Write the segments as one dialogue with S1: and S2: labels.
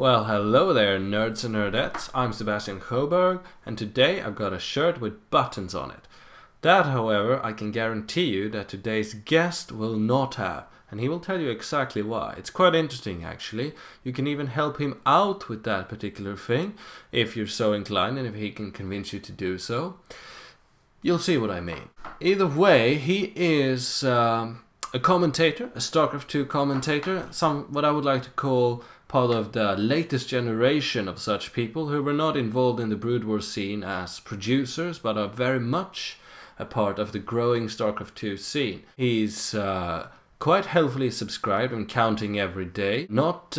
S1: Well, hello there, nerds and nerdettes. I'm Sebastian Sjöberg, and today I've got a shirt with buttons on it. That, however, I can guarantee you that today's guest will not have, and he will tell you exactly why. It's quite interesting, actually. You can even help him out with that particular thing, if you're so inclined, and if he can convince you to do so. You'll see what I mean. Either way, he is a commentator, a StarCraft 2 commentator, what I would like to call part of the latest generation of such people who were not involved in the Brood War scene as producers, but are very much a part of the growing StarCraft 2 scene. He's quite healthily subscribed and counting every day. Not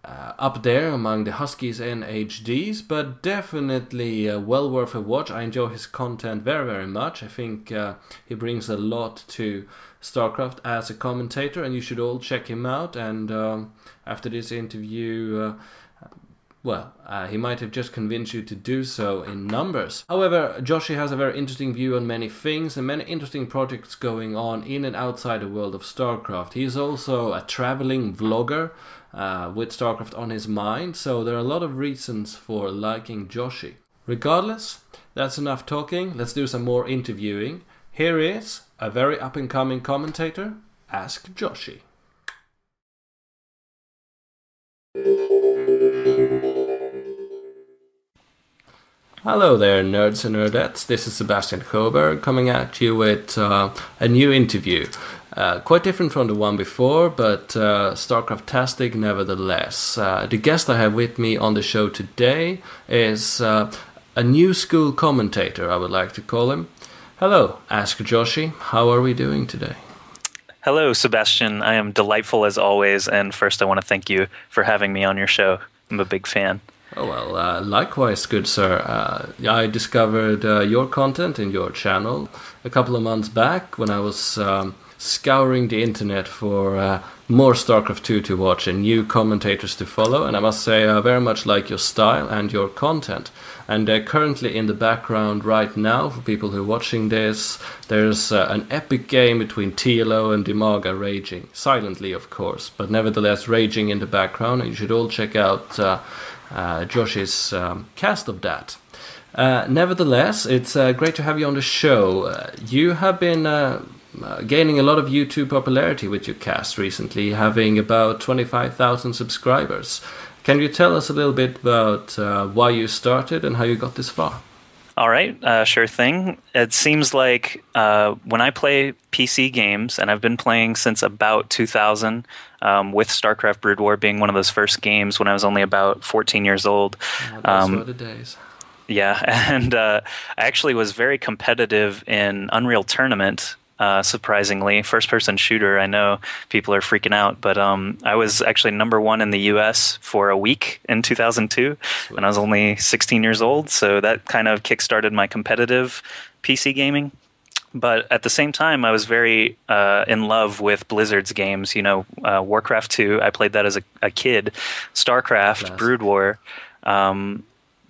S1: up there among the Huskies and HDs, but definitely well worth a watch. I enjoy his content very, very much. I think he brings a lot to StarCraft as a commentator, and you should all check him out. And after this interview, he might have just convinced you to do so in numbers. However, Joshy has a very interesting view on many things and many interesting projects going on in and outside the world of StarCraft. He's also a traveling vlogger with StarCraft on his mind, so there are a lot of reasons for liking Joshy. Regardless, that's enough talking. Let's do some more interviewing. Here is a very up-and-coming commentator, AskJoshy. Hello there, nerds and nerdettes. This is Sebastian Sjöberg coming at you with a new interview. Quite different from the one before, but StarCraft-tastic nevertheless. The guest I have with me on the show today is a new school commentator, I would like to call him. Hello, AskJoshy. How are we doing today?
S2: Hello, Sebastian. I am delightful as always, and first I want to thank you for having me on your show. I'm a big fan.
S1: Oh, well, likewise, good sir. I discovered your content in your channel a couple of months back when I was scouring the internet for more StarCraft 2 to watch and new commentators to follow, and I must say I very much like your style and your content. And currently in the background right now, for people who are watching this, there's an epic game between TLO and Dimaga raging. Silently, of course, but nevertheless raging in the background, and you should all check out Joshy's cast of that. Nevertheless, it's great to have you on the show. You have been gaining a lot of YouTube popularity with your cast recently, having about 25,000 subscribers. Can you tell us a little bit about why you started and how you got this far?
S2: All right, sure thing. It seems like when I play PC games, and I've been playing since about 2000, with StarCraft Brood War being one of those first games when I was only about 14 years old.
S1: Those were the days.
S2: Yeah, and I actually was very competitive in Unreal Tournament. Surprisingly, first-person shooter. I know people are freaking out, but I was actually #1 in the U.S. for a week in 2002 when I was only 16 years old, so that kind of kick-started my competitive PC gaming. But at the same time, I was very in love with Blizzard's games. You know, Warcraft 2, I played that as a kid. StarCraft, Brood War,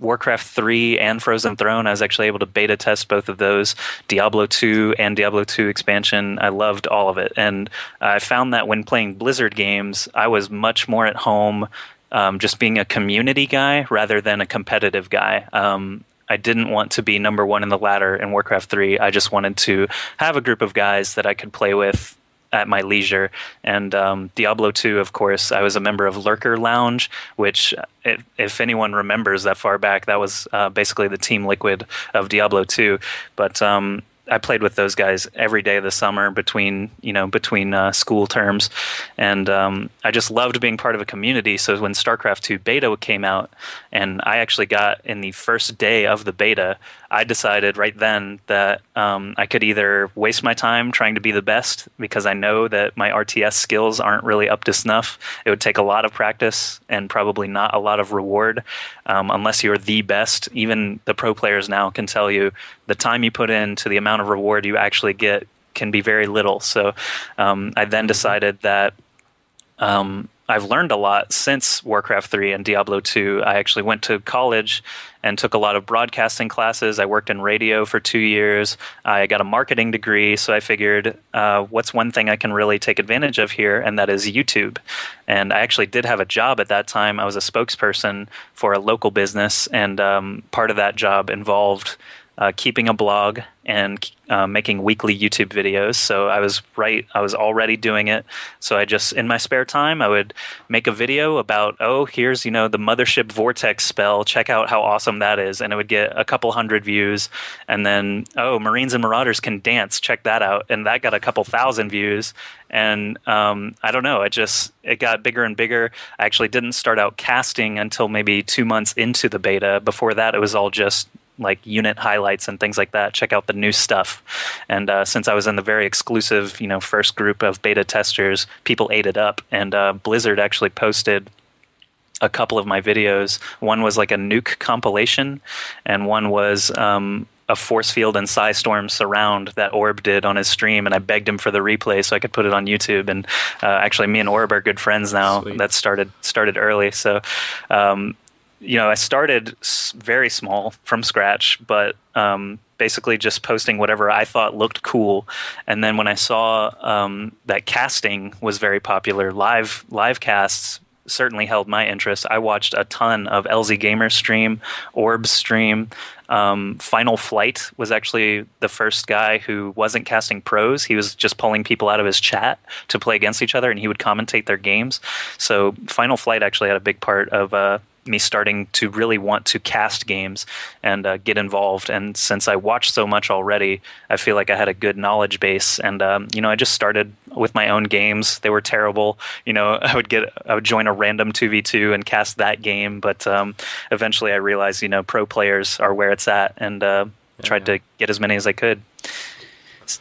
S2: Warcraft 3 and Frozen Throne, I was actually able to beta test both of those. Diablo 2 and Diablo 2 expansion, I loved all of it. And I found that when playing Blizzard games, I was much more at home just being a community guy rather than a competitive guy. I didn't want to be #1 in the ladder in Warcraft 3. I just wanted to have a group of guys that I could play with at my leisure. And Diablo 2, of course, I was a member of Lurker Lounge, which, if anyone remembers that far back, that was basically the Team Liquid of Diablo 2. But I played with those guys every day of the summer between school terms, and I just loved being part of a community. So when StarCraft 2 beta came out, and I actually got in the first day of the beta, I decided right then that I could either waste my time trying to be the best, because I know that my RTS skills aren't really up to snuff. It would take a lot of practice and probably not a lot of reward unless you're the best. Even the pro players now can tell you the time you put in to the amount of reward you actually get can be very little. So I then decided that I've learned a lot since Warcraft 3 and Diablo 2. I actually went to college and took a lot of broadcasting classes. I worked in radio for 2 years. I got a marketing degree, so I figured, what's one thing I can really take advantage of here, and that is YouTube. And I actually did have a job at that time. I was a spokesperson for a local business, and part of that job involved keeping a blog and making weekly YouTube videos. So I was already doing it. So I just, in my spare time, I would make a video about, oh, here's, the Mothership Vortex spell. Check out how awesome that is. And it would get a couple hundred views. And then, oh, Marines and Marauders can dance. Check that out. And that got a couple thousand views. And I don't know, it got bigger and bigger. I actually didn't start out casting until maybe 2 months into the beta. Before that, it was all just like unit highlights and things like that. Check out the new stuff. And since I was in the very exclusive, first group of beta testers, people ate it up. And Blizzard actually posted a couple of my videos. One was like a nuke compilation, and one was a force field and Psystorm surround that Orb did on his stream, and I begged him for the replay so I could put it on YouTube. And actually, me and Orb are good friends now. Sweet. That started early. So I started very small from scratch, but basically just posting whatever I thought looked cool. And then when I saw that casting was very popular, live casts certainly held my interest. I watched a ton of LZ Gamer's stream, Orb's stream. Final Flight was actually the first guy who wasn't casting pros. He was just pulling people out of his chat to play against each other, and he would commentate their games. So Final Flight actually had a big part of me starting to really want to cast games and get involved. And since I watched so much already, I feel like I had a good knowledge base. And I just started with my own games. They were terrible. I would join a random 2v2 and cast that game. But eventually I realized, pro players are where it's at, and tried to get as many as I could.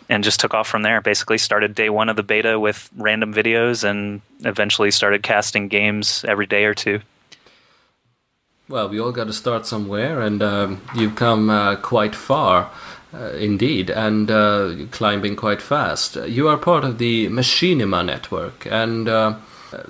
S2: And just took off from there. Basically started day one of the beta with random videos, and eventually started casting games every day or two.
S1: Well, we all got to start somewhere, and you've come quite far, indeed, and you're climbing quite fast. You are part of the Machinima network, and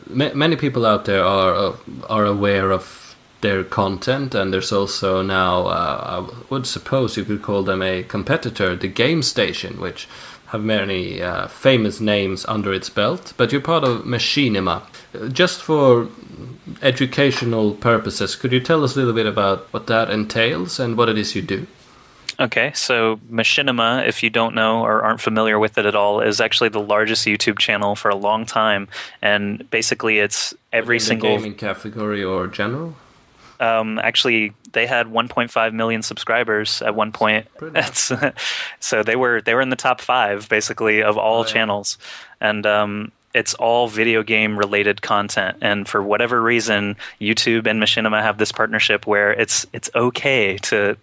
S1: many people out there are aware of their content, and there's also now, I would suppose you could call them a competitor, the Game Station, which have many famous names under its belt, but you're part of Machinima. Just for educational purposes, could you tell us a little bit about what that entails and what it is you do?
S2: Okay, so Machinima, if you don't know or aren't familiar with it at all, is actually the largest YouTube channel for a long time, and basically it's every single
S1: gaming category or general.
S2: Actually, they had 1.5 million subscribers at one point. So they were in the top 5 basically of all channels, and it's all video game related content. And for whatever reason, YouTube and Machinima have this partnership where it's okay to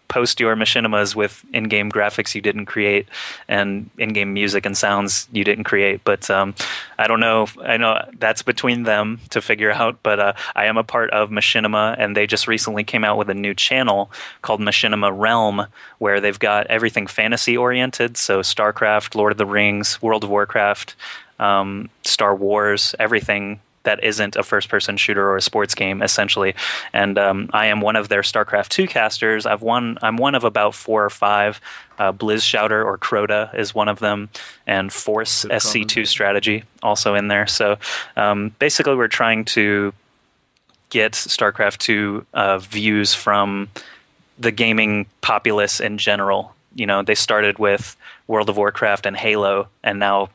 S2: post your Machinimas with in-game graphics you didn't create and in-game music and sounds you didn't create. But I don't know. I know that's between them to figure out. But I am a part of Machinima, and they just recently came out with a new channel called Machinima Realm, where they've got everything fantasy oriented. So StarCraft, Lord of the Rings, World of Warcraft, Star Wars, everything that isn't a first-person shooter or a sports game, essentially. And I am one of their StarCraft 2 casters. I'm one of about 4 or 5. Blizz Shouter or Crota is one of them, and Force SC2 Strategy also in there. So basically we're trying to get StarCraft 2 views from the gaming populace in general. They started with World of Warcraft and Halo, and now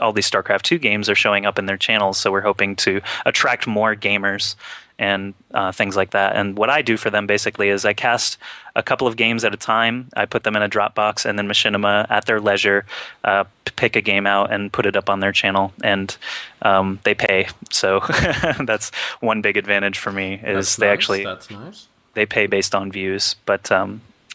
S2: all these StarCraft 2 games are showing up in their channels, so we're hoping to attract more gamers and things like that. And what I do for them basically is I cast a couple of games at a time. I put them in a Dropbox, and then Machinima, at their leisure, pick a game out and put it up on their channel, and they pay. So that's one big advantage for me, is that's nice. They pay based on views. But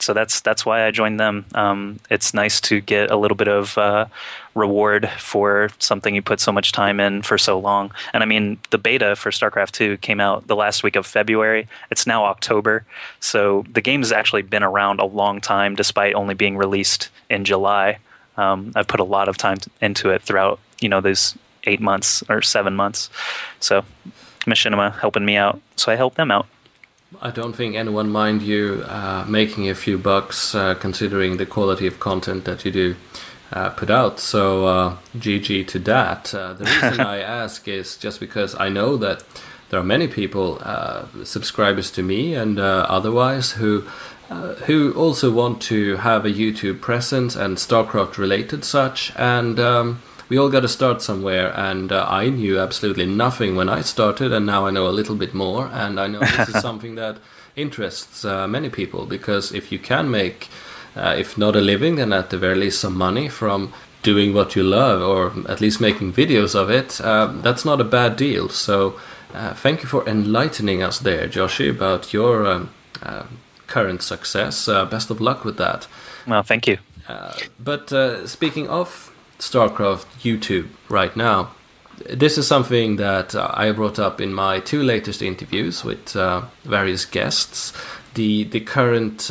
S2: so that's why I joined them. It's nice to get a little bit of reward for something you put so much time in for so long. And I mean, the beta for StarCraft 2 came out the last week of February. It's now October. So the game has actually been around a long time, despite only being released in July. I've put a lot of time into it throughout, these 8 months or 7 months. So Machinima helping me out, so I help them out.
S1: I don't think anyone mind you making a few bucks considering the quality of content that you do put out. So GG to that. The reason I ask is just because I know that there are many people, subscribers to me and otherwise, who also want to have a YouTube presence and StarCraft related such, and we all got to start somewhere, and I knew absolutely nothing when I started, and now I know a little bit more, and I know this is something that interests many people, because if you can make, if not a living, then at the very least some money from doing what you love, or at least making videos of it, that's not a bad deal. So thank you for enlightening us there, Joshy, about your current success. Best of luck with that.
S2: Well, thank you.
S1: But speaking of StarCraft YouTube right now, this is something that I brought up in my 2 latest interviews with various guests. The current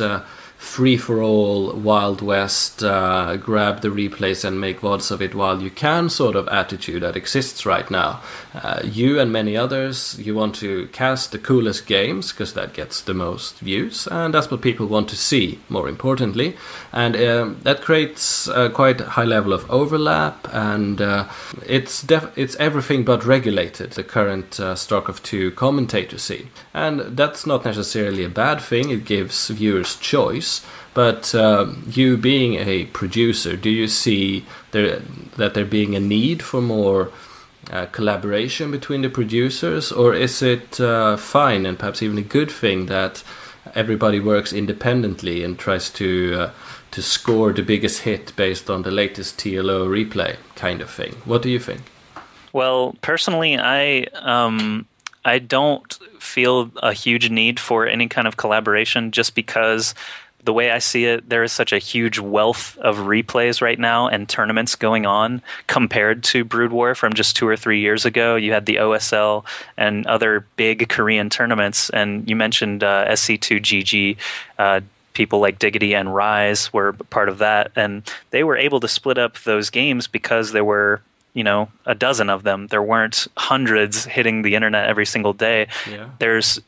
S1: free-for-all Wild West, grab the replays and make VODs of it while you can sort of attitude that exists right now. You and many others, you want to cast the coolest games because that gets the most views, and that's what people want to see, more importantly. And that creates quite a high level of overlap, and it's everything but regulated, the current StarCraft 2 commentator scene. And that's not necessarily a bad thing, it gives viewers choice. But you being a producer, do you see that there being a need for more collaboration between the producers, or is it fine and perhaps even a good thing that everybody works independently and tries to score the biggest hit based on the latest TLO replay kind of thing? What do you think?
S2: Well, personally, I don't feel a huge need for any kind of collaboration, just because the way I see it, there is such a huge wealth of replays right now and tournaments going on compared to Brood War from just 2 or 3 years ago. You had the OSL and other big Korean tournaments, and you mentioned SC2GG. People like Diggity and Rise were part of that, and they were able to split up those games because there were, a dozen of them. There weren't hundreds hitting the internet every single day. Yeah. There's,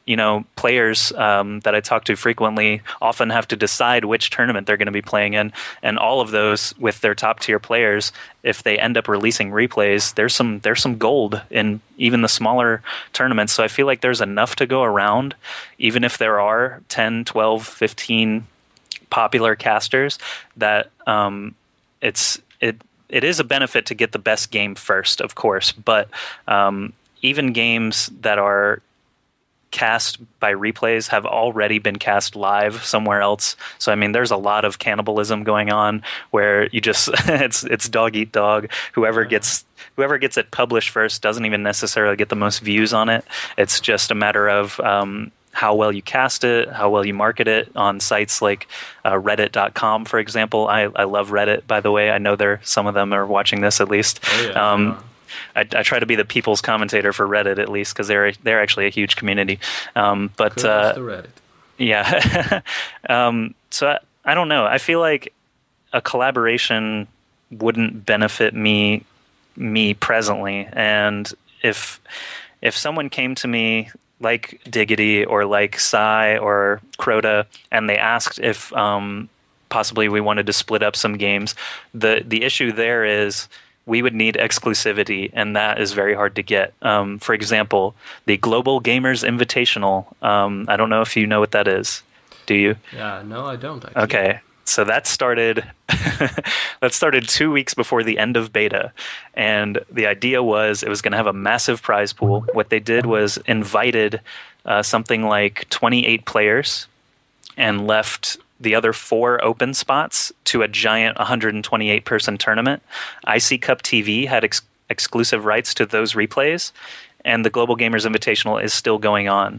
S2: players that I talk to frequently often have to decide which tournament they're going to be playing in, and all of those with their top tier players, if they end up releasing replays, there's some gold in even the smaller tournaments. So I feel like there's enough to go around, even if there are 10, 12, 15 popular casters, that it is a benefit to get the best game first, of course, but even games that are cast by replays have already been cast live somewhere else. So I mean, there's a lot of cannibalism going on where you just it's dog eat dog. Whoever gets it published first doesn't even necessarily get the most views on it. It's just a matter of how well you cast it, how well you market it on sites like Reddit.com, for example. I love Reddit, by the way. I know some of them are watching this at least. Oh, yeah. I try to be the people's commentator for Reddit at least, because they're actually a huge community. But
S1: the Reddit.
S2: Yeah. So I don't know. I feel like a collaboration wouldn't benefit me presently, and if someone came to me like Diggity or like Psy or Crota, and they asked if possibly we wanted to split up some games, the issue there is we would need exclusivity, and that is very hard to get. For example, the Global Gamers Invitational, I don't know if you know what that is. Do you?
S1: Yeah, no, I don't actually.
S2: Okay. So that started 2 weeks before the end of beta, and the idea was it was going to have a massive prize pool. What they did was invited something like 28 players and left the other 4 open spots to a giant 128-person tournament. IC Cup TV had exclusive rights to those replays, and the Global Gamers Invitational is still going on.